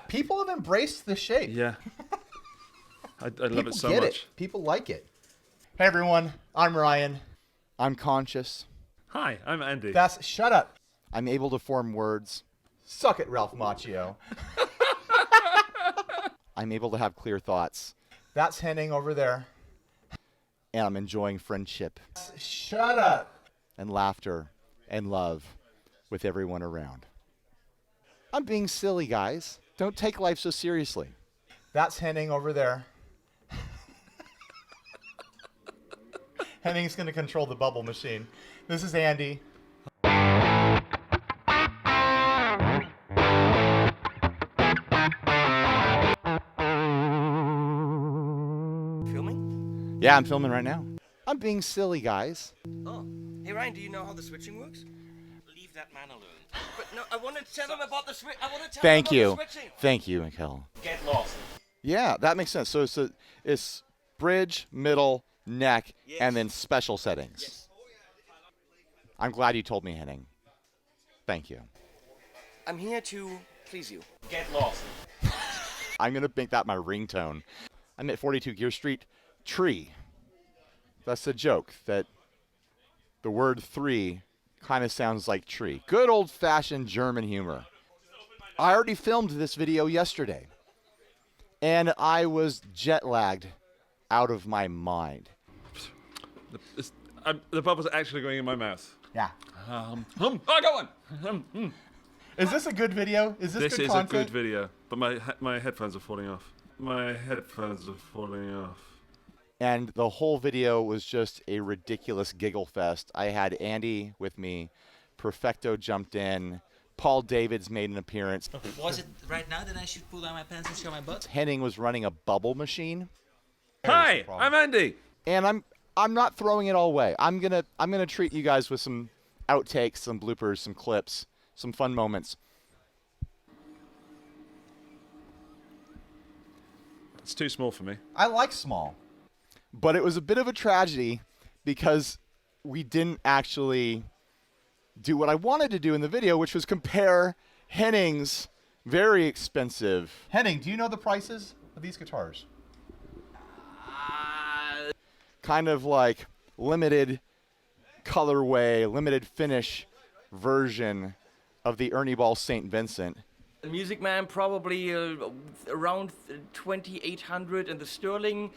People have embraced the shape. Yeah. I love it so People get much. it. People like it. Hey everyone, I'm Ryan. I'm conscious. Hi, I'm Andy. Shut up. I'm able to form words. Suck it, Ralph Macchio. I'm able to have clear thoughts. That's Henning over there. And I'm enjoying friendship Shut up. and laughter and love with everyone around. I'm being silly, guys. Don't take life so seriously. That's Henning over there. Henning's going to control the bubble machine. This is Andy. Filming? Yeah, I'm filming right now. I'm being silly, guys. Oh. Hey, Ryan, do you know how the switching works? Leave that man alone. But no, I want to tell him about the switch. I want to tell Thank him you. about the switching. Thank you, Mikkel. Get lost. Yeah, that makes sense. So it's bridge, middle, neck, Yes. and then special settings. Yes. I'm glad you told me, Henning. Thank you. I'm here to please you. Get lost. I'm going to make that my ringtone. I'm at 42 Gear Street. Tree. That's the joke, that the word three kind of sounds like tree. Good old-fashioned German humor. I already filmed this video yesterday, and I was jet-lagged out of my mind. The bubbles are actually going in my mouth. Yeah. Oh, go on. Is this a good video? Is this This good is content? a good video, but my headphones are falling off. My headphones are falling off. And the whole video was just a ridiculous giggle fest. I had Andy with me. Perfecto jumped in. Paul Davids made an appearance. Was it right now that I should pull down my pants and show my butt? Henning was running a bubble machine. Hi, I'm Andy. And I'm not throwing it all away. I'm gonna treat you guys with some outtakes, some bloopers, some clips, some fun moments. It's too small for me. I like small. But it was a bit of a tragedy because we didn't actually do what I wanted to do in the video, which was compare Henning's very expensive. Henning, do you know the prices of these guitars? Kind of like limited colorway, limited finish version of the Ernie Ball St. Vincent. The Music Man probably around 2,800, and the Sterling.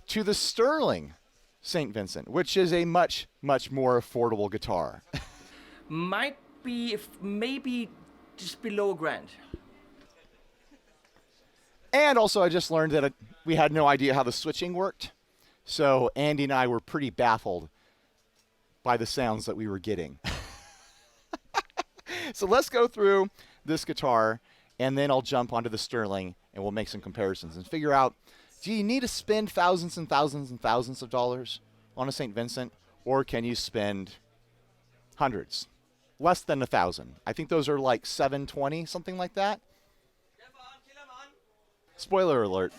To the Sterling St. Vincent, which is a much, much more affordable guitar. Might be maybe just below $1,000. And also, I just learned that we had no idea how the switching worked. So Andy and I were pretty baffled by the sounds that we were getting. So let's go through this guitar, and then I'll jump onto the Sterling, and we'll make some comparisons and figure out, do you need to spend thousands and thousands and thousands of dollars on a St. Vincent, or can you spend hundreds? Less than 1,000. I think those are like $720, something like that. Spoiler alert.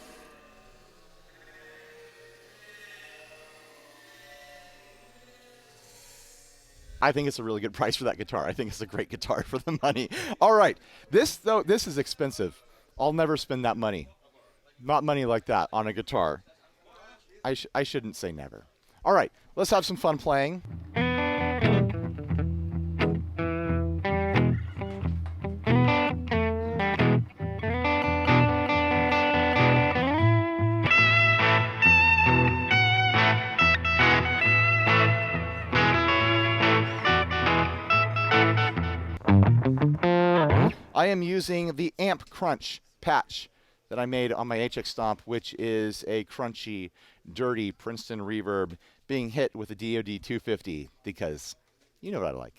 I think it's a really good price for that guitar. I think it's a great guitar for the money. All right. This is expensive. I'll never spend that money. Not money like that on a guitar. I shouldn't say never. All right. Let's have some fun playing. I am using the Amp Crunch patch that I made on my HX Stomp, which is a crunchy, dirty Princeton reverb being hit with a DoD 250 because you know what I like.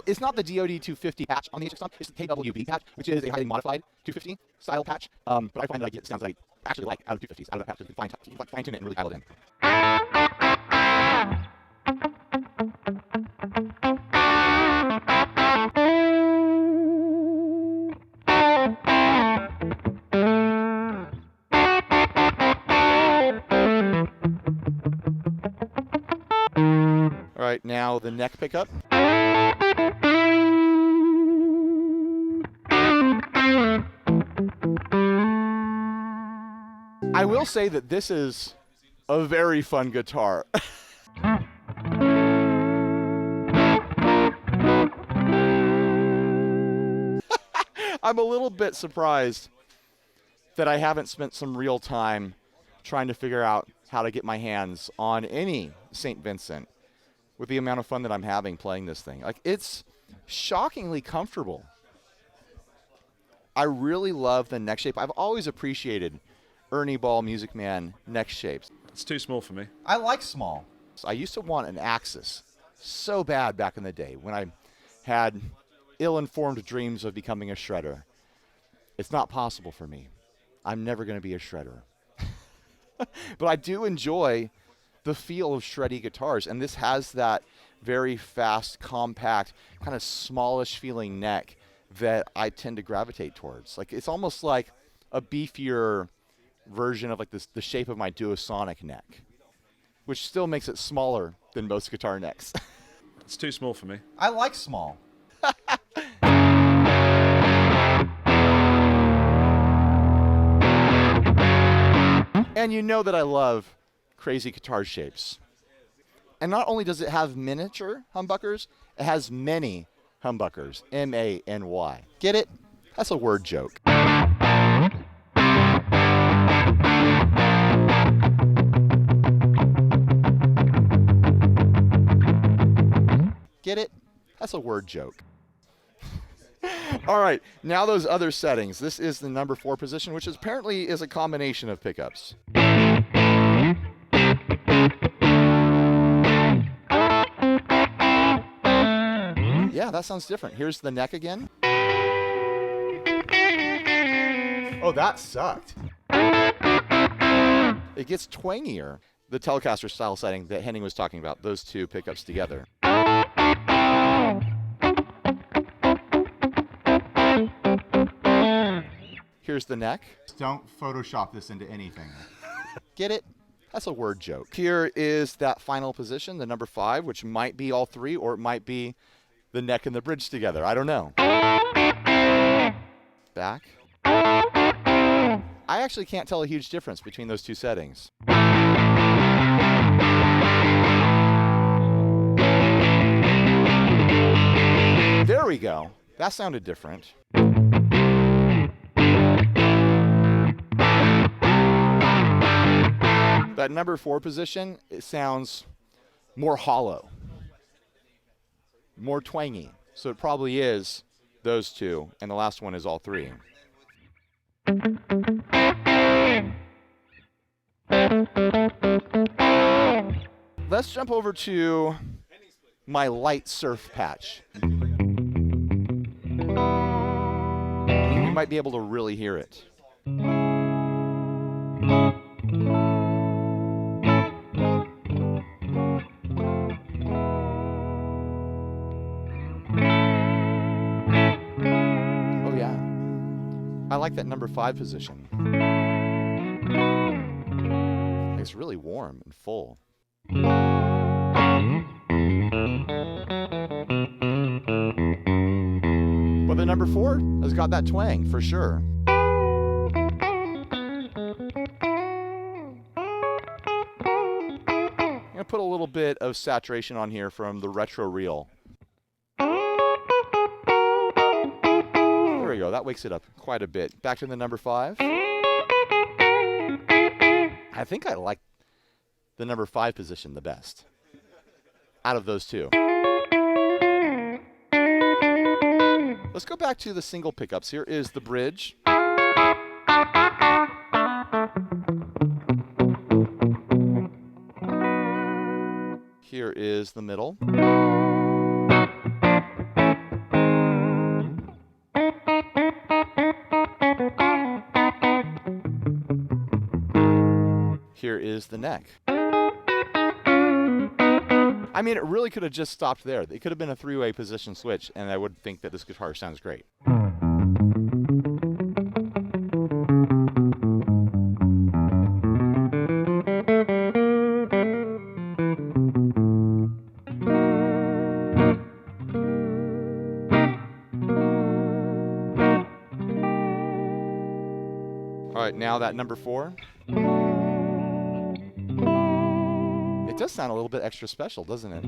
It's not the DoD 250 patch on the HX Stomp. It's the KWB patch, which is a highly modified 250 style patch. But I find that I get sounds that I actually like out of 250s, out of that patch. You can fine tune it and really dial it in. right, now the neck pickup. I will say that this is a very fun guitar. I'm a little bit surprised that I haven't spent some real time trying to figure out how to get my hands on any St. Vincent with the amount of fun that I'm having playing this thing. Like, it's shockingly comfortable. I really love the neck shape. I've always appreciated Ernie Ball Music Man neck shapes. It's too small for me. I like small. I used to want an Axis so bad back in the day when I had ill-informed dreams of becoming a shredder. It's not possible for me. I'm never going to be a shredder. But I do enjoy the feel of shreddy guitars, and this has that very fast, compact, kind of smallish feeling neck that I tend to gravitate towards. Like, it's almost like a beefier version of like this, the shape of my Duosonic neck, which still makes it smaller than most guitar necks. It's too small for me. I like small. And you know that I love crazy guitar shapes. And not only does it have miniature humbuckers, it has many humbuckers. M-A-N-Y. Get it? That's a word joke. Get it? That's a word joke. All right, now those other settings. This is the number 4 position, which apparently is a combination of pickups. Yeah, that sounds different. Here's the neck again. Oh, that sucked. It gets twangier. The Telecaster style setting that Henning was talking about, those two pickups together. Here's the neck. Don't Photoshop this into anything. Get it? That's a word joke. Here is that final position, the number 5, which might be all 3, or it might be the neck and the bridge together. I don't know. Back. I actually can't tell a huge difference between those two settings. There we go. That sounded different. That number 4 position, it sounds more hollow, more twangy. So it probably is those two, and the last one is all 3. Let's jump over to my light surf patch. You might be able to really hear it. Oh yeah, I like that number 5 position. It's really warm and full. But the number 4 has got that twang for sure. I'm gonna put a little bit of saturation on here from the retro reel. There we go, that wakes it up quite a bit. Back to the number 5. I think I like the number 5 position the best out of those two. Let's go back to the single pickups. Here is the bridge. Here is the middle. Here is the neck. I mean, it really could have just stopped there. It could have been a 3-way position switch, and I would think that this guitar sounds great. now that number 4. It does sound a little bit extra special, doesn't it?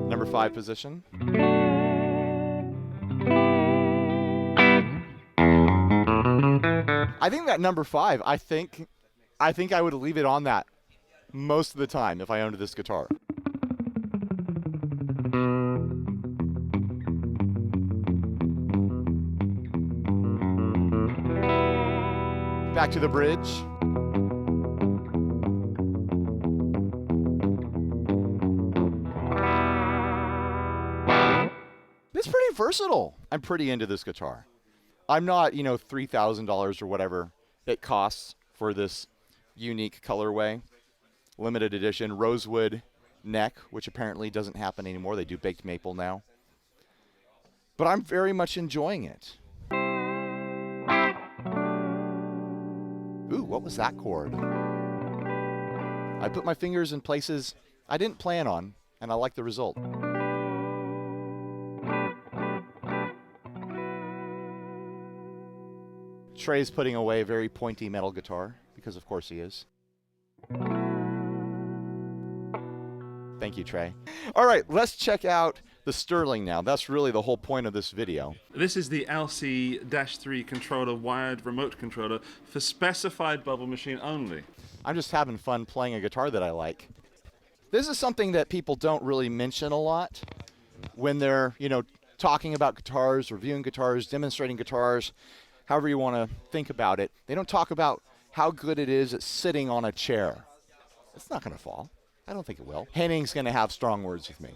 Number 5 position. I think that number 5, I think I would leave it on that most of the time if I owned this guitar. Back to the bridge. It's pretty versatile. I'm pretty into this guitar. I'm not, $3,000 or whatever it costs for this unique colorway. Limited edition rosewood neck, which apparently doesn't happen anymore. They do baked maple now. But I'm very much enjoying it. Ooh, what was that chord? I put my fingers in places I didn't plan on, and I like the result. Trey's putting away a very pointy metal guitar, because of course he is. Thank you, Trey. All right, let's check out the Sterling now. That's really the whole point of this video. This is the LC-3 controller, wired remote controller for specified bubble machine only. I'm just having fun playing a guitar that I like. This is something that people don't really mention a lot when they're, talking about guitars, reviewing guitars, demonstrating guitars, however you want to think about it. They don't talk about how good it is at sitting on a chair. It's not going to fall. I don't think it will. Henning's going to have strong words with me.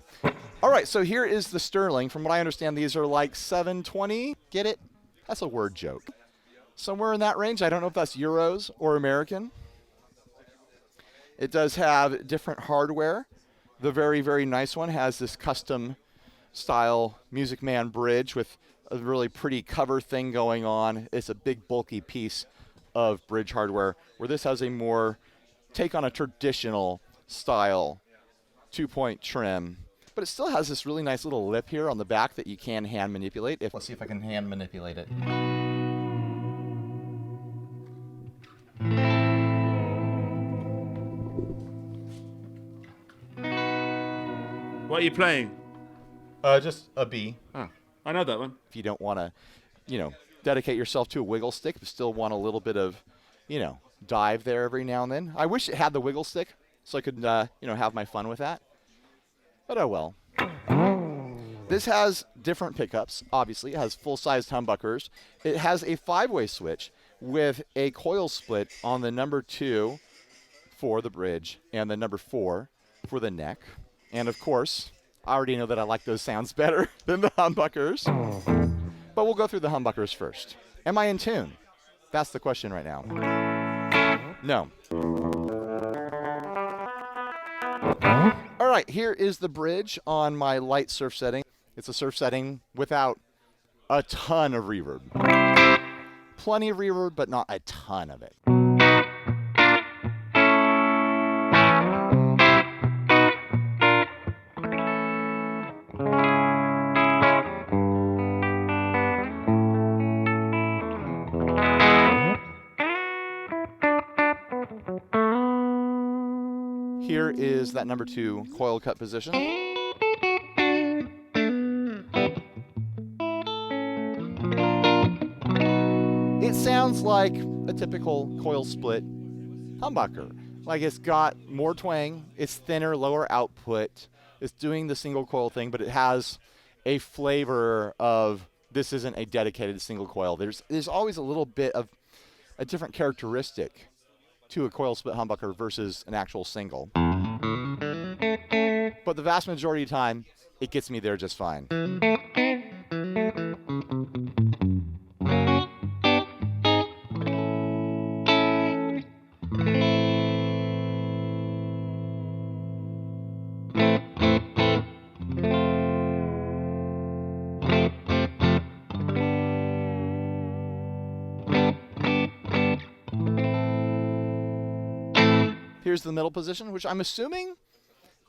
All right, so here is the Sterling. From what I understand, these are like $720. Get it? That's a word joke. Somewhere in that range. I don't know if that's euros or American. It does have different hardware. The very, very nice one has this custom style Music Man bridge with a really pretty cover thing going on. It's a big bulky piece of bridge hardware, where this has a more take on a traditional style 2-point trim, but it still has this really nice little lip here on the back that you can hand manipulate. Let's see if I can hand manipulate it. What are you playing? Just a B. Oh, I know that one. If you don't want to, dedicate yourself to a wiggle stick, but still want a little bit of, dive there every now and then. I wish it had the wiggle stick so I could, have my fun with that. But oh well. This has different pickups, obviously. It has full-sized humbuckers. It has a 5-way switch with a coil split on the number 2 for the bridge and the number 4 for the neck. And of course, I already know that I like those sounds better than the humbuckers. But we'll go through the humbuckers first. Am I in tune? That's the question right now. No. All right, here is the bridge on my light surf setting. It's a surf setting without a ton of reverb. Plenty of reverb, but not a ton of it. Here is that number 2 coil cut position. It sounds like a typical coil split humbucker. Like it's got more twang, it's thinner, lower output, it's doing the single coil thing, but it has a flavor of this isn't a dedicated single coil. There's always a little bit of a different characteristic to a coil split humbucker versus an actual single. But the vast majority of the time, it gets me there just fine. Here's the middle position, which I'm assuming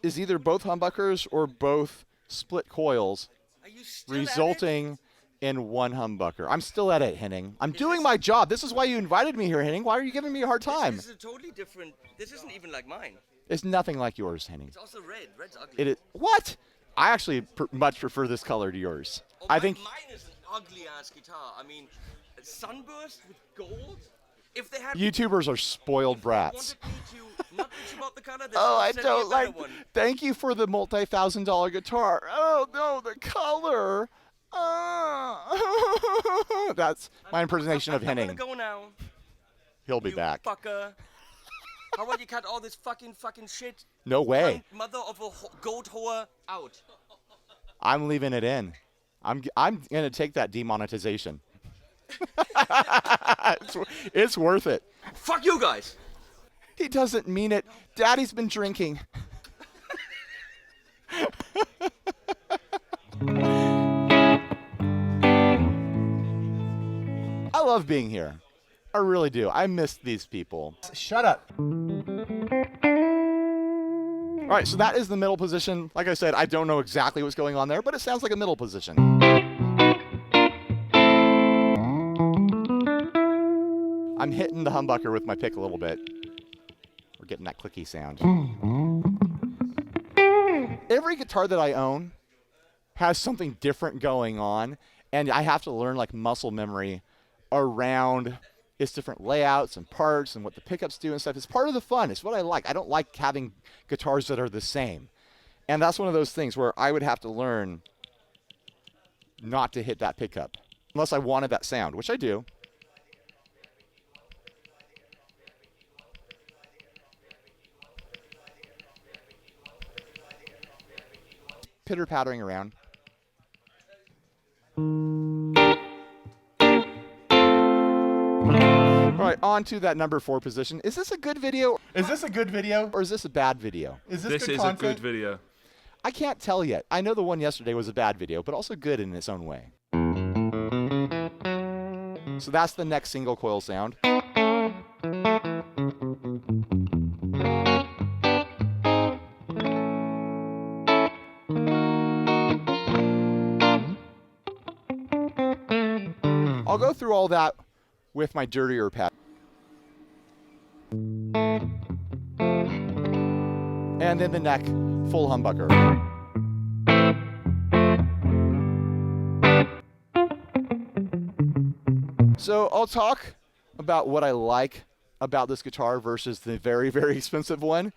is either both humbuckers or both split coils, Are you still at it? resulting in one humbucker. I'm still at it, Henning. I'm doing my job. This is why you invited me here, Henning. Why are you giving me a hard time? This is a totally different. This isn't even like mine. It's nothing like yours, Henning. It's also red. Red's ugly. It is what? I actually much prefer this color to yours. Oh, I think mine is an ugly ass guitar. I mean, sunburst with gold. If they had YouTubers are spoiled brats. wanted me to not bitch about the color, Oh, I send me a don't better like. one. Thank you for the multi-$1,000 guitar. Oh no, the color. That's my impersonation of I'm Henning. gonna go now. He'll be You back. fucker. How about you cut all this fucking shit? No way. Mother of a goat whore out. I'm leaving it in. I'm gonna take that demonetization. It's worth it. Fuck you guys. He doesn't mean it. Daddy's been drinking. I love being here. I really do. I miss these people. Shut up. All right, so that is the middle position. Like I said, I don't know exactly what's going on there, but it sounds like a middle position. I'm hitting the humbucker with my pick a little bit. We're getting that clicky sound. Every guitar that I own has something different going on, and I have to learn like muscle memory around its different layouts and parts and what the pickups do and stuff. It's part of the fun. It's what I like. I don't like having guitars that are the same. And that's one of those things where I would have to learn not to hit that pickup unless I wanted that sound, which I do. Pitter-pattering around. All right, on to that number 4 position. Is this a good video? Is this a good video? Or is this a bad video? Is This good is content? a good video. I can't tell yet. I know the one yesterday was a bad video, but also good in its own way. So that's the next single coil sound. I'll go through all that with my dirtier pad. And then the neck, full humbucker. So I'll talk about what I like about this guitar versus the very, very expensive one.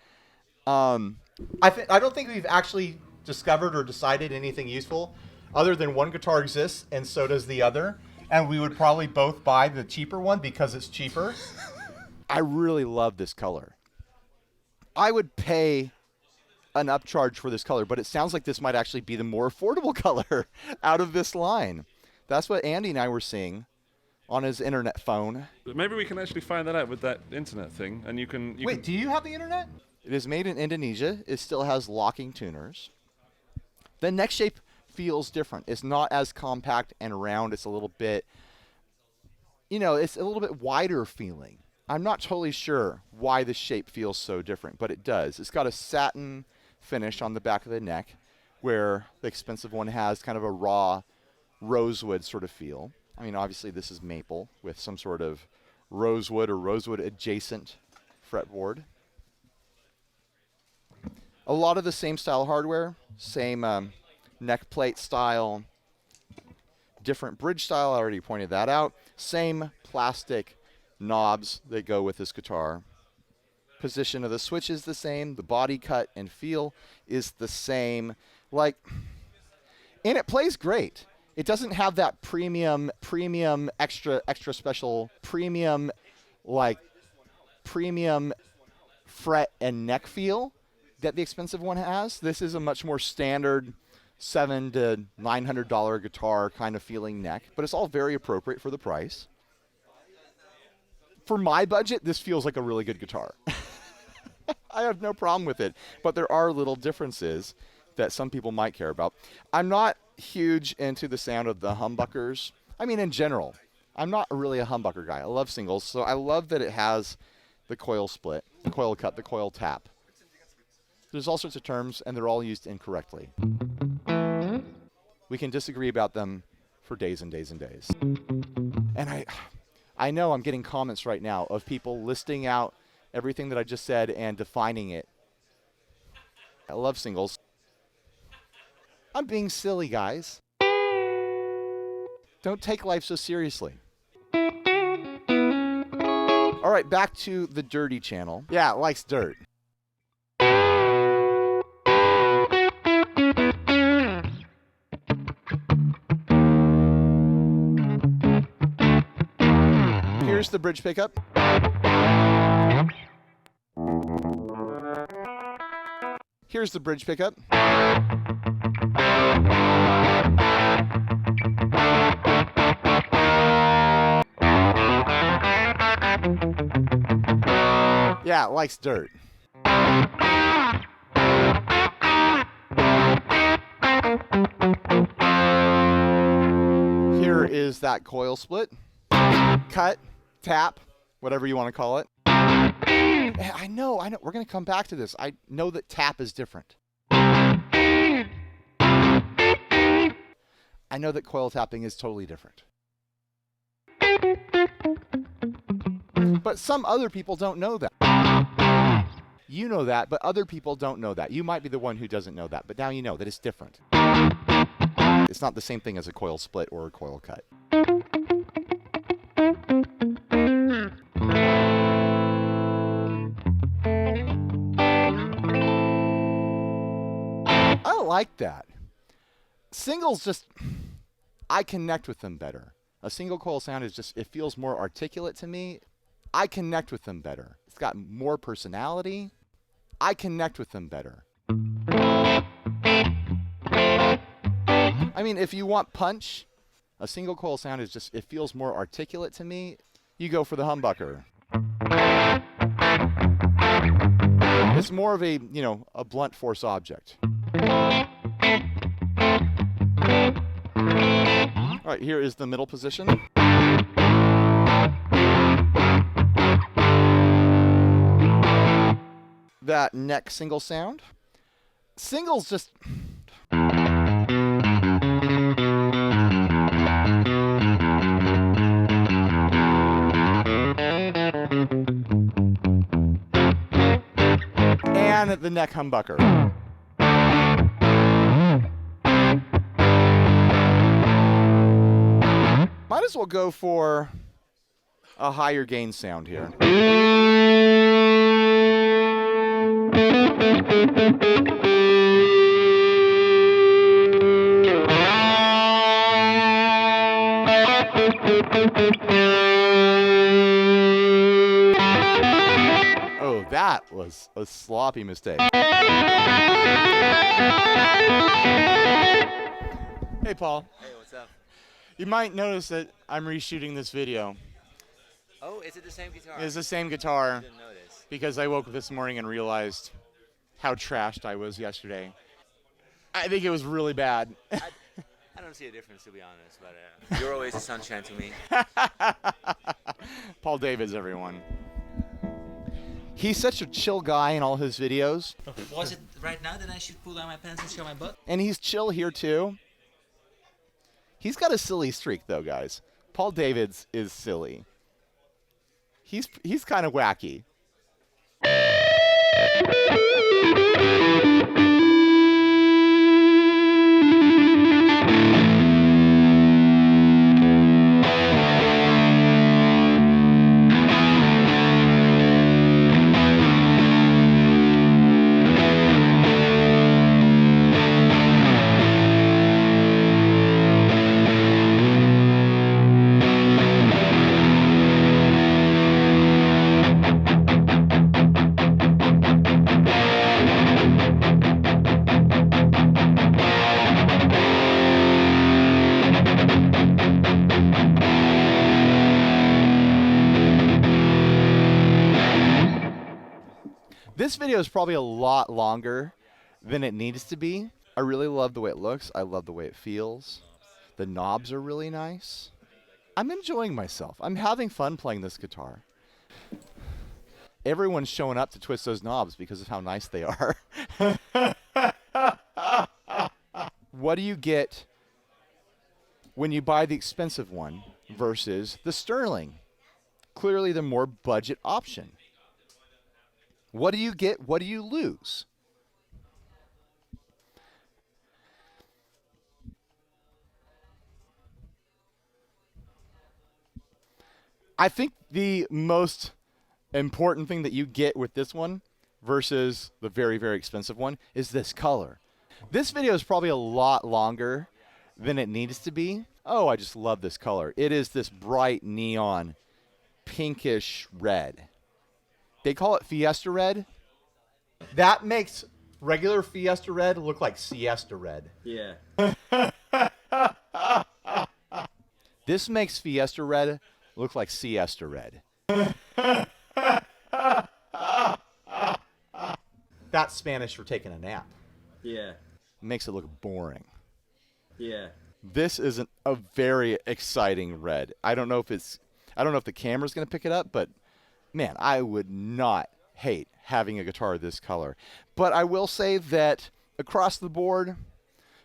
I don't think we've actually discovered or decided anything useful other than one guitar exists and so does the other. And we would probably both buy the cheaper one because it's cheaper. I really love this color. I would pay an upcharge for this color, but it sounds like this might actually be the more affordable color out of this line. That's what Andy and I were seeing on his internet phone. But maybe we can actually find that out with that internet thing, and you can. Wait, do you have the internet? It is made in Indonesia. It still has locking tuners. The neck shape feels different. It's not as compact and round. It's a little bit, it's a little bit wider feeling. I'm not totally sure why the shape feels so different, but it does. It's got a satin finish on the back of the neck, where the expensive one has kind of a raw rosewood sort of feel. I mean, obviously this is maple with some sort of rosewood or rosewood adjacent fretboard. A lot of the same style hardware, same neck plate style, different bridge style, I already pointed that out. Same plastic knobs that go with this guitar. Position of the switch is the same, the body cut and feel is the same. And it plays great. It doesn't have that premium, extra special, premium fret and neck feel that the expensive one has. This is a much more standard $700 to $900 guitar kind of feeling neck, but it's all very appropriate for the price. For my budget, this feels like a really good guitar. I have no problem with it, but there are little differences that some people might care about. I'm not huge into the sound of the humbuckers. I mean, in general, I'm not really a humbucker guy. I love singles, so I love that it has the coil split, the coil cut, the coil tap. There's all sorts of terms, and they're all used incorrectly. We can disagree about them for days and days and days. And I know I'm getting comments right now of people listing out everything that I just said and defining it. I love singles. I'm being silly, guys. Don't take life so seriously. All right, back to the dirty channel. Yeah, it likes dirt. Here's the bridge pickup. Here's the bridge pickup. Yeah, it likes dirt. Here is that coil split. Cut, tap, whatever you want to call it. I know. We're going to come back to this. I know that tap is different. I know that coil tapping is totally different. But some other people don't know that. You know that, but other people don't know that. You might be the one who doesn't know that, but now you know that it's different. It's not the same thing as a coil split or a coil cut. I like that. Singles just, I connect with them better. A single coil sound is just, it feels more articulate to me. I connect with them better. It's got more personality. I connect with them better. I mean, if you want punch, a single coil sound is just, it feels more articulate to me. You go for the humbucker. It's more of a, a blunt force object. All right, here is the middle position. That neck single sound. Singles just... And the neck humbucker. Might as well go for a higher gain sound here. Oh, that was a sloppy mistake. Hey, Paul. Hey, what's up? You might notice that I'm reshooting this video. Oh, is it the same guitar? It's the same guitar I didn't notice. because I woke up this morning and realized how trashed I was yesterday. I think it was really bad. I don't see a difference, to be honest, but you're always a sunshine to me. Paul Davids, everyone. He's such a chill guy in all his videos. Was it right now that I should pull down my pants and show my butt? And he's chill here too. He's got a silly streak though, guys. Paul Davids is silly. He's kind of wacky. This video is probably a lot longer than it needs to be. I really love the way it looks. I love the way it feels. The knobs are really nice. I'm enjoying myself. I'm having fun playing this guitar. Everyone's showing up to twist those knobs because of how nice they are. What do you get when you buy the expensive one versus the Sterling. Clearly the more budget option. What do you get? What do you lose? I think the most important thing that you get with this one versus the very, very expensive one is this color. This video is probably a lot longer than it needs to be. Oh, I just love this color. It is this bright neon pinkish red. They call it Fiesta red. That makes regular Fiesta red look like Siesta red. Yeah. This makes Fiesta red look like Siesta red. That's Spanish for taking a nap. Yeah. Makes it look boring. Yeah. This isn't a very exciting red. I don't know if the camera's going to pick it up, but man, I would not hate having a guitar this color. But I will say that across the board,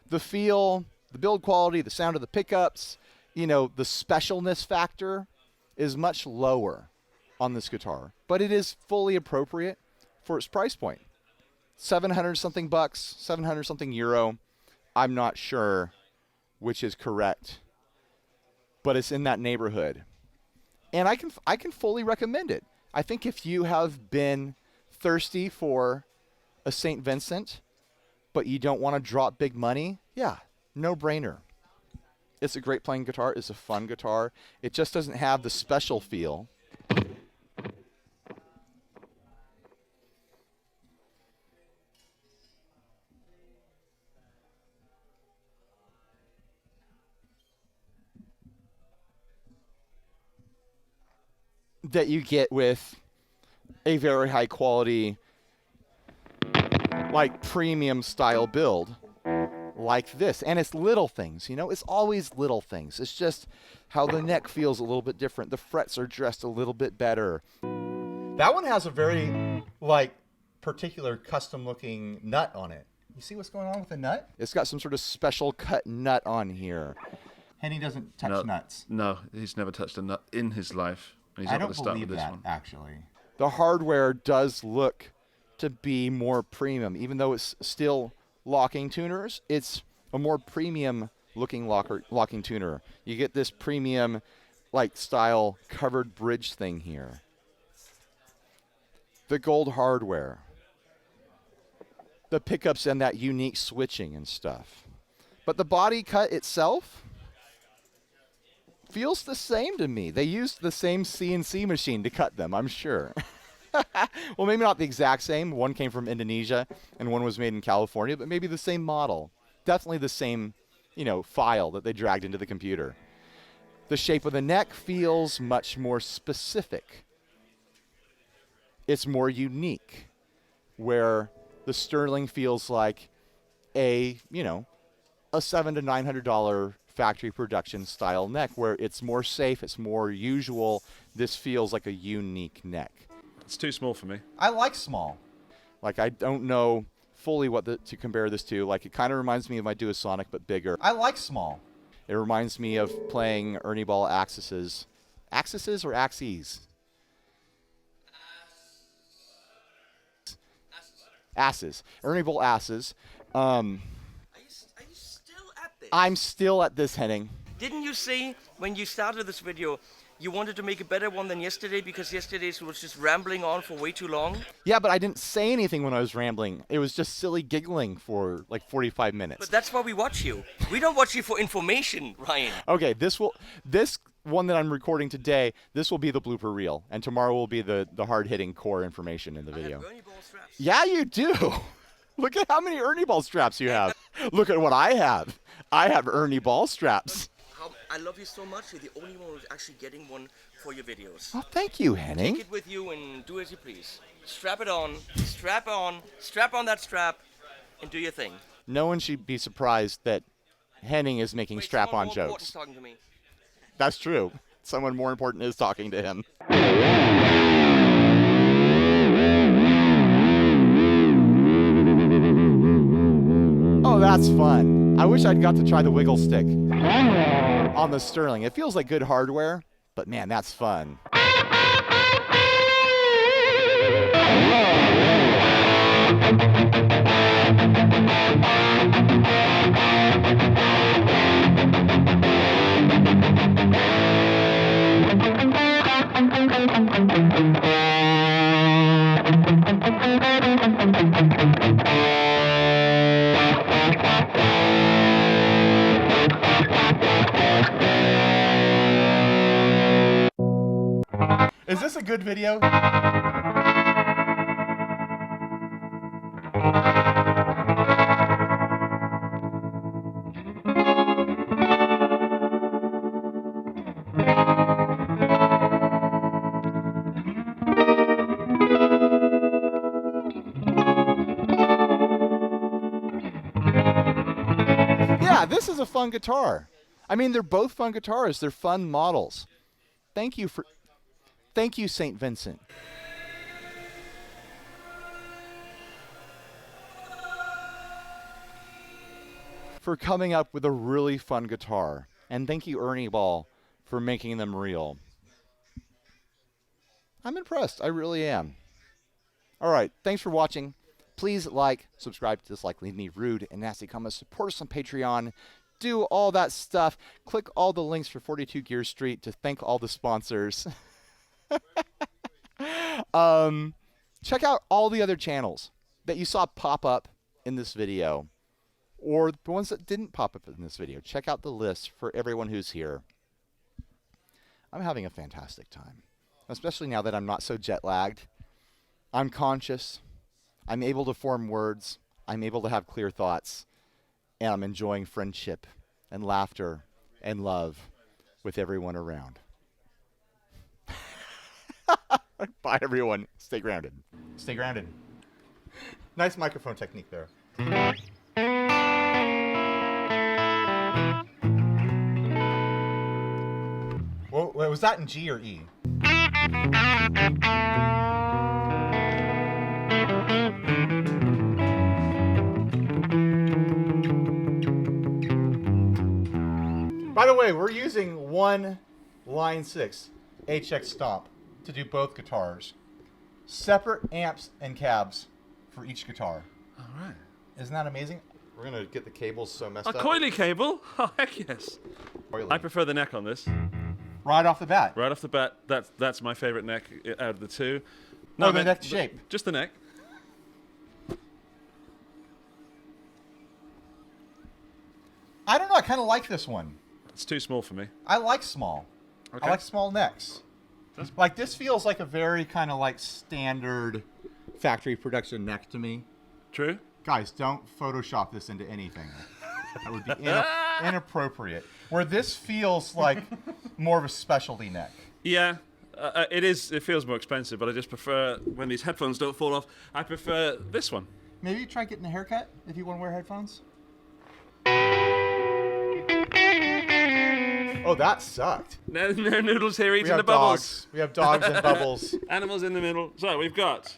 the feel, the build quality, the sound of the pickups, the specialness factor is much lower on this guitar, but it is fully appropriate for its price point. 700 something bucks, 700 something euro. I'm not sure which is correct, but it's in that neighborhood. And I can fully recommend it. I think if you have been thirsty for a St. Vincent, but you don't want to drop big money, yeah, no brainer. It's a great playing guitar. It's a fun guitar. It just doesn't have the special feel that you get with a very high quality, like premium style build like this. And it's little things, it's always little things. It's just how the neck feels a little bit different. The frets are dressed a little bit better. That one has a very, particular custom looking nut on it. You see what's going on with the nut? It's got some sort of special cut nut on here. Henny doesn't touch nuts. No, he's never touched a nut in his life. And he's I not don't going to start believe with this that, one. actually. The hardware does look to be more premium, even though it's still locking tuners. It's a more premium looking locking tuner. You get this premium style covered bridge thing here. The gold hardware. The pickups and that unique switching and stuff. But the body cut itself feels the same to me. They used the same CNC machine to cut them, I'm sure. Well, maybe not the exact same. One came from Indonesia and one was made in California, but maybe the same model. Definitely the same, file that they dragged into the computer. The shape of the neck feels much more specific. It's more unique, where the Sterling feels like a $700 to $900 factory production style neck, where it's more safe, it's more usual. This feels like a unique neck. It's too small for me. I like small. I don't know fully what to compare this to. It kind of reminds me of my Duosonic, but bigger. I like small. It reminds me of playing Ernie Ball Axes. Axes or Axes? Asses. Ernie Ball Asses. Are you still at this? I'm still at this, Henning. Didn't you say when you started this video you wanted to make a better one than yesterday because yesterday's was just rambling on for way too long? Yeah, but I didn't say anything when I was rambling. It was just silly giggling for 45 minutes. But that's why we watch you. We don't watch you for information, Ryan. Okay, this one that I'm recording today, this will be the blooper reel, and tomorrow will be the hard-hitting core information in the video. I have Ernie Ball straps. Yeah, you do. Look at how many Ernie Ball straps you have. Look at what I have. I have Ernie Ball straps. I love you so much. You're the only one who's actually getting one for your videos. Oh, thank you, Henning. Take it with you and do as you please. Strap it on, strap on that strap, and do your thing. No one should be surprised that Henning is making Wait, strap-on someone more jokes. important's talking to me. That's true. Someone more important is talking to him. Oh, that's fun. I wish I'd got to try the wiggle stick. on the Sterling. It feels like good hardware, but man, that's fun. Is this a good video? Yeah, this is a fun guitar. I mean, they're both fun guitars. They're fun models. Thank you, St. Vincent. For coming up with a really fun guitar. And thank you, Ernie Ball, for making them real. I'm impressed. I really am. All right, thanks for watching. Please like, subscribe, dislike, leave me rude and nasty comments. Support us on Patreon. Do all that stuff. Click all the links for 42 Gear Street to thank all the sponsors. Check out all the other channels that you saw pop up in this video, or the ones that didn't pop up in this video. Check out the list for everyone who's here. I'm having a fantastic time, especially now that I'm not so jet lagged. I'm conscious. I'm able to form words. I'm able to have clear thoughts. And I'm enjoying friendship and laughter and love with everyone around. Bye, everyone. Stay grounded. Stay grounded. Nice microphone technique there. Well, was that in G or E? By the way, we're using one Line 6 HX Stomp to do both guitars. Separate amps and cabs for each guitar. All right. Isn't that amazing? We're going to get the cables so messed A up. coily cable? Oh, heck yes. Coily. I prefer the neck on this. Right off the bat. Right off the bat, that's my favorite neck out of the two. No, the man, neck shape. Just the neck. I don't know. I kind of like this one. It's too small for me. I like small. Okay. I like small necks. Like this feels like a very kind of like standard factory production neck to me. True. Guys, don't Photoshop this into anything. That would be inappropriate. Where this feels like more of a specialty neck. Yeah, it is. It feels more expensive, but I just prefer when these headphones don't fall off. I prefer this one. Maybe try getting a haircut if you want to wear headphones. Oh, that sucked. No noodles here We eating have the bubbles. dogs. We have dogs and bubbles. Animals in the middle. So we've got.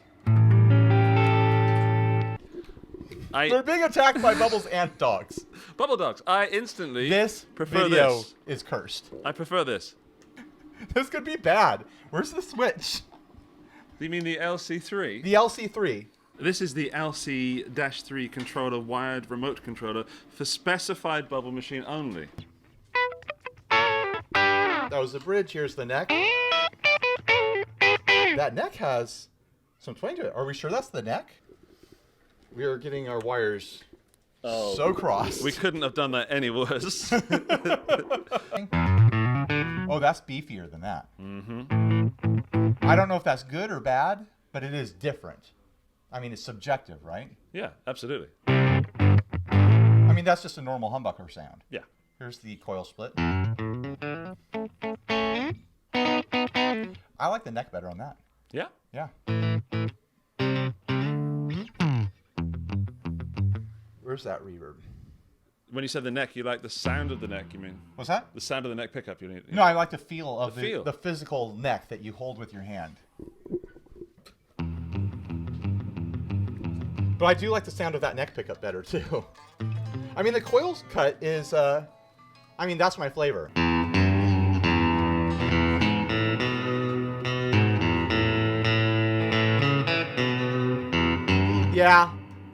We're being attacked by bubbles and dogs. Bubble dogs. I instantly This prefer video this. is cursed. I prefer this. This could be bad. Where's the switch? Do you mean the LC3? The LC3. This is the LC-3 controller, wired remote controller for specified bubble machine only. That was the bridge. Here's the neck. That neck has some twang to it. Are we sure that's the neck? We are getting our wires so crossed. We couldn't have done that any worse. Oh, that's beefier than that. Mm-hmm. I don't know if that's good or bad, but it is different. I mean, it's subjective, right? Yeah, absolutely. I mean, that's just a normal humbucker sound. Yeah. Here's the coil split. I like the neck better on that. Yeah? Yeah. Where's that reverb? When you said the neck, you like the sound of the neck, you mean? What's that? The sound of the neck pickup, you mean? No, I like the feel of The feel. the physical neck that you hold with your hand. But I do like the sound of that neck pickup better, too. I mean, the coil cut is, I mean, that's my flavor. Yeah,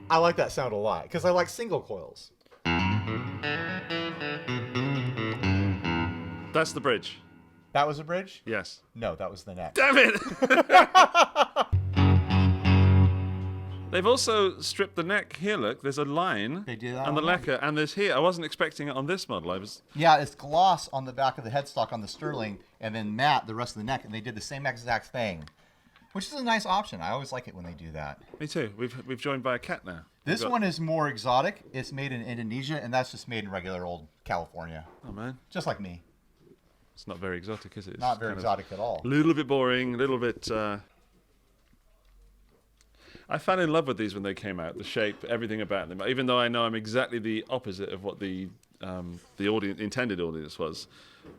I like that sound a lot because I like single coils. That's the bridge. That was a bridge? Yes. No, that was the neck. Damn it! They've also stripped the neck here. Look, there's a line. They do that on the on that? lacquer, and there's here. I wasn't expecting it on this model. Yeah, it's gloss on the back of the headstock on the Sterling, and then matte the rest of the neck, and they did the same exact thing, which is a nice option. I always like it when they do that. Me too. We've joined by a cat now. This one is more exotic. It's made in Indonesia, and that's just made in regular old California, Oh man, just like me. it's not very exotic, is it? It's Not very kind of exotic at all. A little bit boring. A little bit. I fell in love with these when they came out. The shape, everything about them. Even though I know I'm exactly the opposite of what the audience, intended audience was,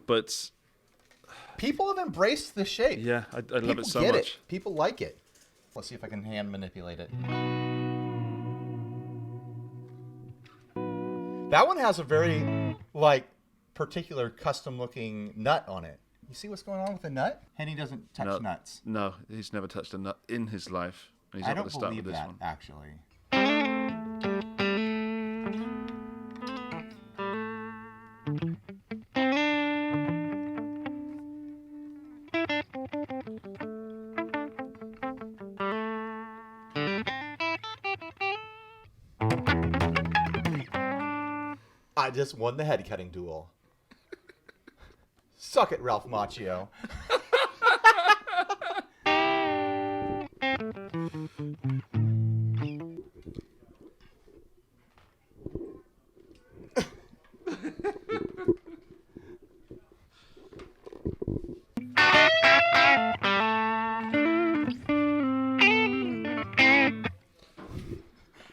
but People have embraced the shape. yeah, I love People it so get much. it. People like it. Let's see if I can hand manipulate it. That one has a very, particular custom-looking nut on it. You see what's going on with the nut? Henny doesn't touch nuts. No, he's never touched a nut in his life. And he's I not don't going to start believe with this that, one. actually. I just won the head cutting duel. Suck it, Ralph Macchio.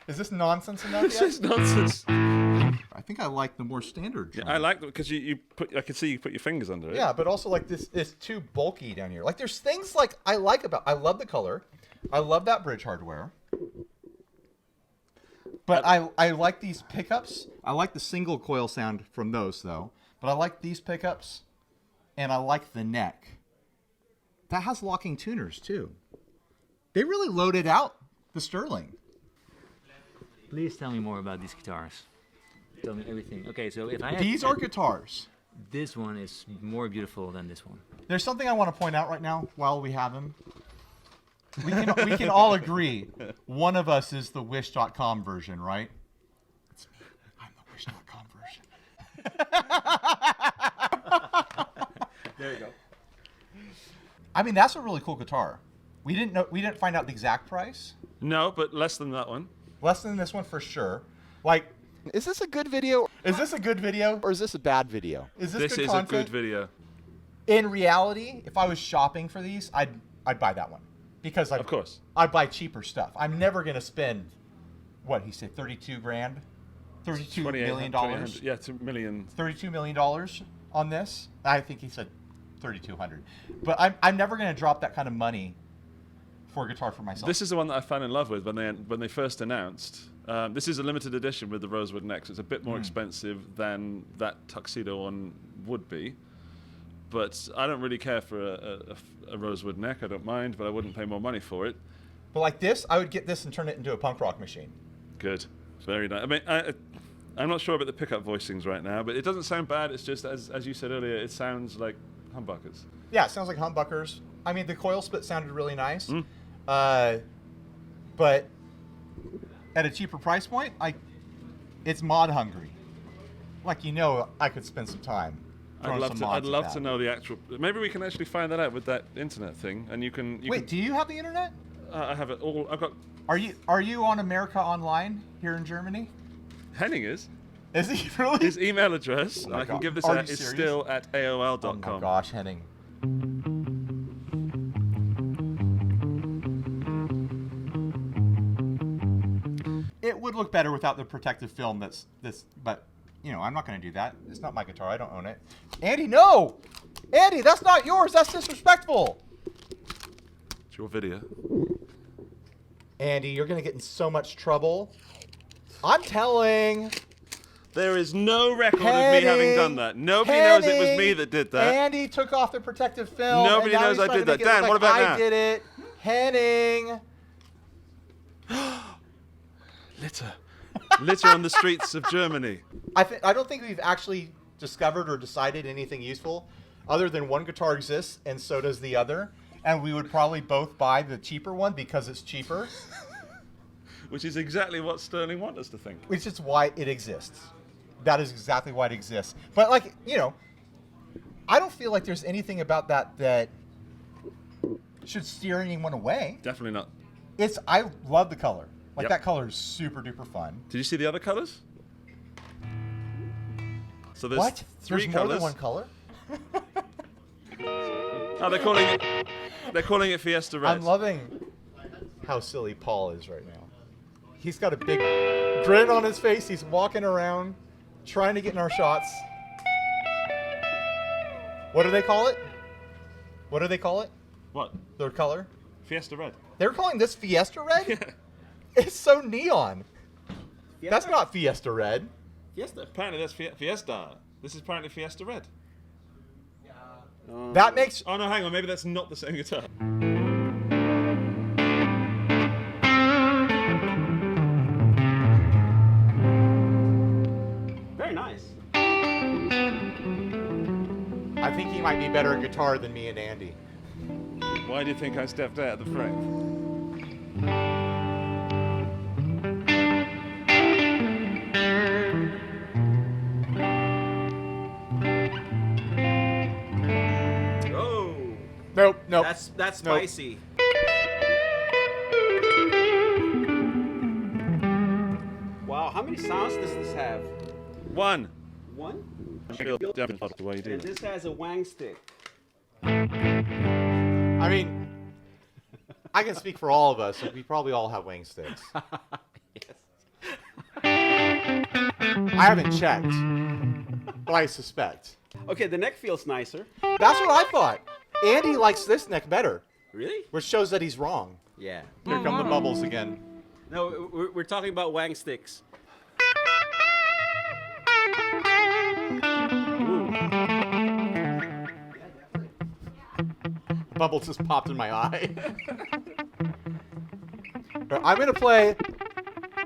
Is this nonsense enough This yet? is nonsense. I think I like the more standard drum. I like it because I can see you put your fingers under it. Yeah, but also like this is too bulky down here. Like there's things like I love the color. I love that bridge hardware. But I like these pickups. I like the single coil sound from those though. But I like these pickups and I like the neck. That has locking tuners too. They really loaded out the Sterling. Please tell me more about these guitars. Tell me everything. Okay, so if I had, These are guitars. this one is more beautiful than this one. There's something I want to point out right now while we have him. We can all agree one of us is the Wish.com version, right? It's me. I'm the Wish.com version. There you go. I mean, that's a really cool guitar. We didn't find out the exact price. No, but less than that one. Less than this one for sure. Like, Is this a good video is this a good video? or is this a bad video? Is This good is content? a good video. In reality, if I was shopping for these, I'd buy that one because Of course. I'd buy cheaper stuff. I'm never gonna spend what he said, 32 grand, 32 million dollars, Yeah, it's a million. $32 million on this. I think he said 3,200. But I'm never gonna drop that kind of money for a guitar for myself. This is the one that I fell in love with when they first announced. This is a limited edition with the rosewood necks. It's a bit more expensive than that tuxedo one would be. But I don't really care for a rosewood neck. I don't mind, but I wouldn't pay more money for it. But like this, I would get this and turn it into a punk rock machine. Good. Very nice. I mean, I'm not sure about the pickup voicings right now, but it doesn't sound bad. It's just, as you said earlier, it sounds like humbuckers. Yeah, it sounds like humbuckers. I mean, the coil split sounded really nice. But at a cheaper price point, it's mod hungry. Like, I could spend some time. throwing some mods I'd at love that. to know the actual. Maybe we can actually find that out with that internet thing, and you can. Wait, do you have the internet? I have it all. I've got. Are you on America Online here in Germany? Henning is. Is he really? His email address, my I can God. give this Are out, you is serious? still at AOL.com. Oh my gosh, Henning. It would look better without the protective film that's this, but I'm not going to do that. It's not my guitar. I don't own it. Andy, no! Andy, that's not yours. That's disrespectful. It's your video. Andy, you're going to get in so much trouble. I'm telling. There is no record of me having done that. Nobody knows it was me that did that. Andy took off the protective film. Nobody and now knows he's I trying did to make that. it look Dan, what like about I now? did it. Henning. Litter on the streets of Germany. I don't think we've actually discovered or decided anything useful other than one guitar exists and so does the other. And we would probably both buy the cheaper one because it's cheaper. Which is exactly what Sterling want us to think. Which is why it exists. That is exactly why it exists. But like, you know, I don't feel like there's anything about that should steer anyone away. Definitely not. I love the color. Like Yep. that color is super duper fun. Did you see the other colors? So there's What? three There's more colors. than one color? Oh, they're calling it Fiesta Red. I'm loving how silly Paul is right now. He's got a big grin on his face. He's walking around trying to get in our shots. What do they call it? What do they call it? What? Their color? Fiesta Red. They're calling this Fiesta Red? It's so neon. That's not Fiesta Red. Fiesta. Apparently that's Fiesta. This is apparently Fiesta Red. That makes... Oh no, hang on. Maybe that's not the same guitar. Very nice. I think he might be better at guitar than me and Andy. Why do you think I stepped out of the frame? Oh, Nope. that's Nope. spicy. Wow, how many sounds does this have? One. One. The way you do And that. this has a wang stick. I mean, I can speak for all of us. We probably all have wing sticks. I haven't checked, but I suspect. Okay, the neck feels nicer. That's what I thought. Andy likes this neck better, Really? which shows that he's wrong. Yeah. Here come the bubbles again. No, we're talking about wang sticks. Bubble just popped in my eye. I'm gonna play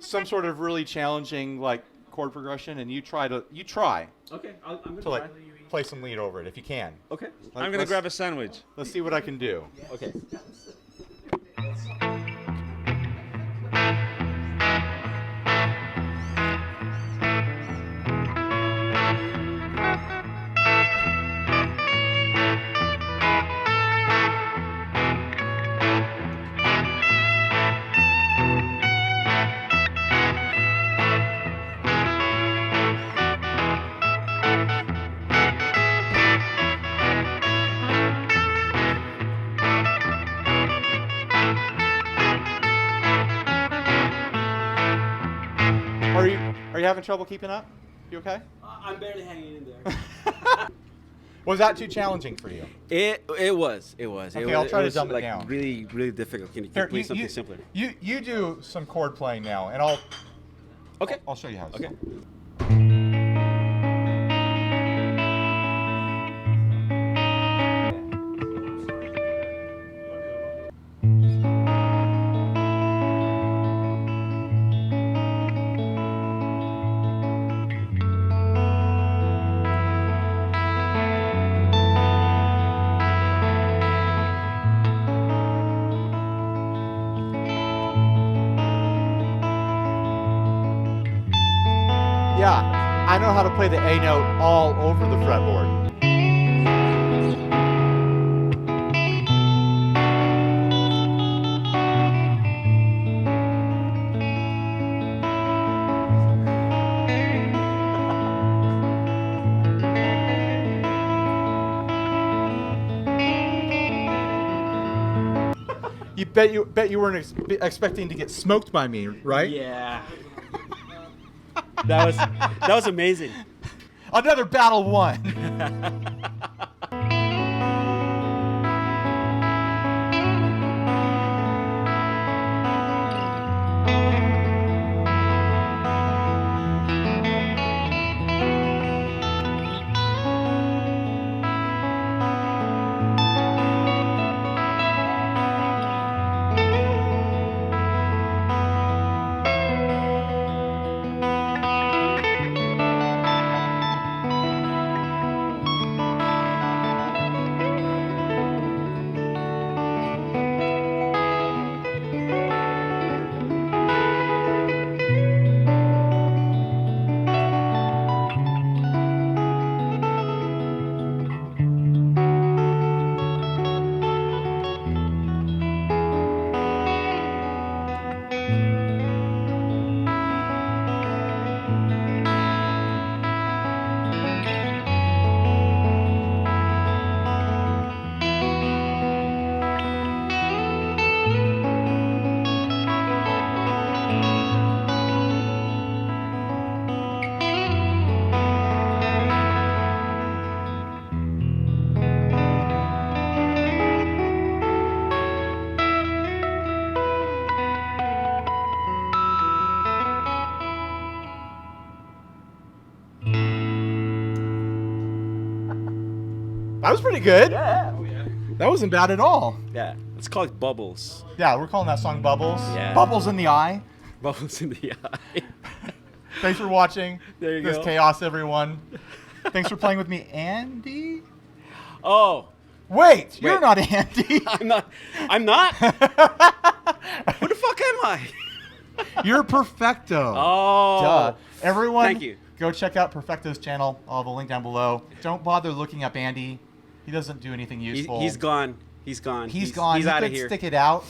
some sort of really challenging like chord progression, and you try. Okay, I'm gonna To like play some lead over it if you can. Okay. I'm going to grab a sandwich. Let's see what I can do. Okay. Are you having trouble keeping up? You okay? I'm barely hanging in there. Was that too challenging for you? It was. Okay, I'll try to dumb it like down. Really difficult. Can you Here, please something simpler? You do some chord playing now, and Okay. I'll show you how. Okay. Yeah, I know how to play the A note all over the fretboard. Bet you weren't expecting to get smoked by me, right? Yeah. that was amazing. Another battle won. That was pretty good. Yeah. That wasn't bad at all. Yeah. Let's call it Bubbles. Yeah, we're calling that song Bubbles. Yeah. Bubbles in the eye. Bubbles in the eye. Thanks for watching. There you this go. chaos, everyone. Thanks for playing with me, Andy. Oh, Wait, you're Wait. not Andy. I'm not. Who the fuck am I? You're Perfecto. Oh. Duh. Everyone, Thank you. go check out Perfecto's channel. I'll have a link down below. Don't bother looking up Andy. He doesn't do anything useful. He's gone. He's gone. He's gone. He's He out of could here. Stick it out.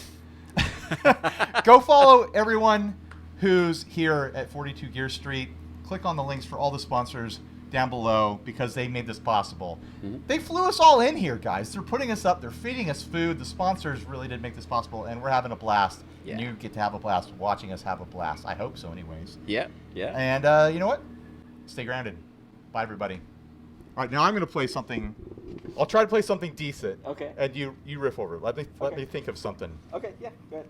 Go follow everyone who's here at 42 Gear Street. Click on the links for all the sponsors down below because they made this possible. Mm-hmm. They flew us all in here, guys. They're putting us up. They're feeding us food. The sponsors really did make this possible, and we're having a blast. Yeah. And you get to have a blast watching us have a blast. I hope so, anyways. Yeah. Yeah. And you know what? Stay grounded. Bye, everybody. All right, now I'm going to play something. I'll try to play something decent. Okay. And you riff over it. Let me Okay. think of something. Okay. Yeah. Go ahead.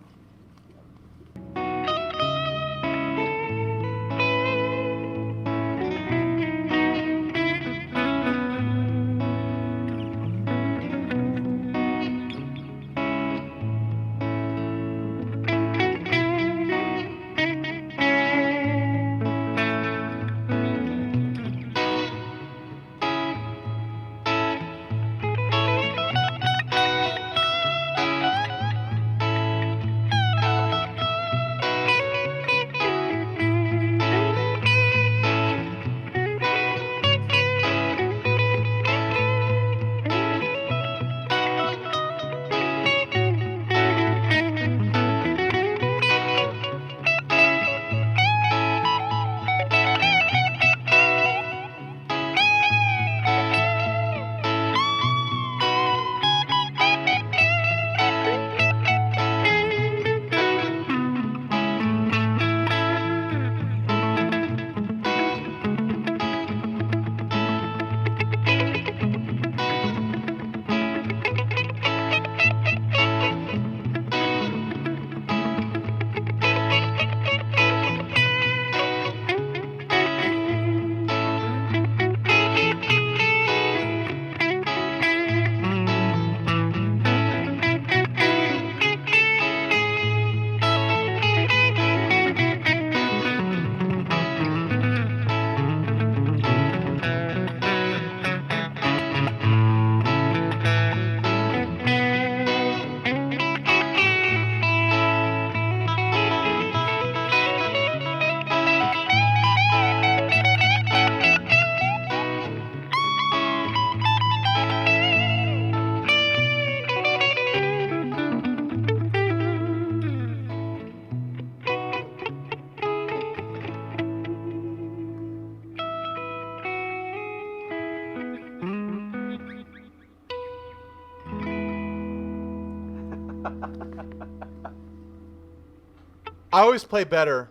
I always play better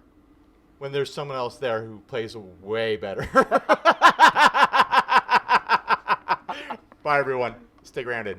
when there's someone else there who plays way better. Bye, everyone. Stay grounded.